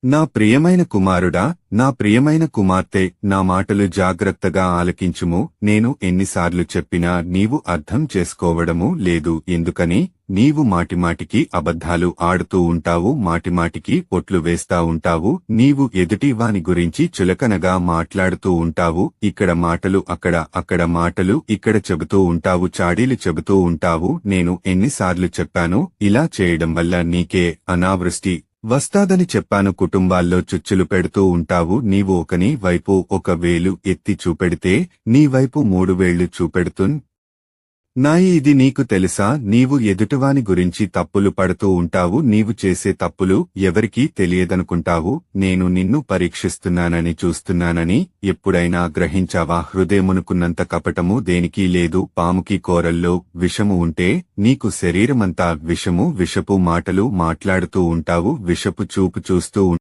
నా ప్రియమైన కుమారుడా, నా ప్రియమైన కుమార్తె, నా మాటలు జాగ్రత్తగా ఆలకించుము. నేను ఎన్నిసార్లు చెప్పినా నీవు అర్థం చేసుకోవడము లేదు. ఎందుకని నీవు మాటిమాటికి అబద్ధాలు ఆడుతూ ఉంటావు, మాటిమాటికి పొట్లు వేస్తా ఉంటావు. నీవు ఎదుటివాని గురించి చులకనగా మాట్లాడుతూ ఉంటావు. ఇక్కడ మాటలు అక్కడ మాటలు ఇక్కడ చెబుతూ ఉంటావు, చాడీలు చెబుతూ ఉంటావు. నేను ఎన్నిసార్లు చెప్పాను, ఇలా చేయడం వల్ల నీకే అనావృష్టి వస్తాదని చెప్పాను. కుటుంబాల్లో చుచ్చులు పెడుతూ ఉంటావు. నీవు ఒకని వైపు ఒక వేలు ఎత్తి చూపెడితే నీ వైపు 3 వేళ్లు చూపెడుతున్. ఇది నీకు తెలుసా? నీవు ఎదుటివాని గురించి తప్పులు పడుతూ ఉంటావు. నీవు చేసే తప్పులు ఎవరికీ తెలియదనుకుంటావు. నేను నిన్ను పరీక్షిస్తున్నానని, చూస్తున్నానని ఎప్పుడైనా గ్రహించావా? హృదయమునుకున్నంత కపటము దేనికీ లేదు. పాముకి కోరల్లో విషము ఉంటే నీకు శరీరమంతా విషము. విషపు మాటలు మాట్లాడుతూ ఉంటావు, విషపు చూపు చూస్తూ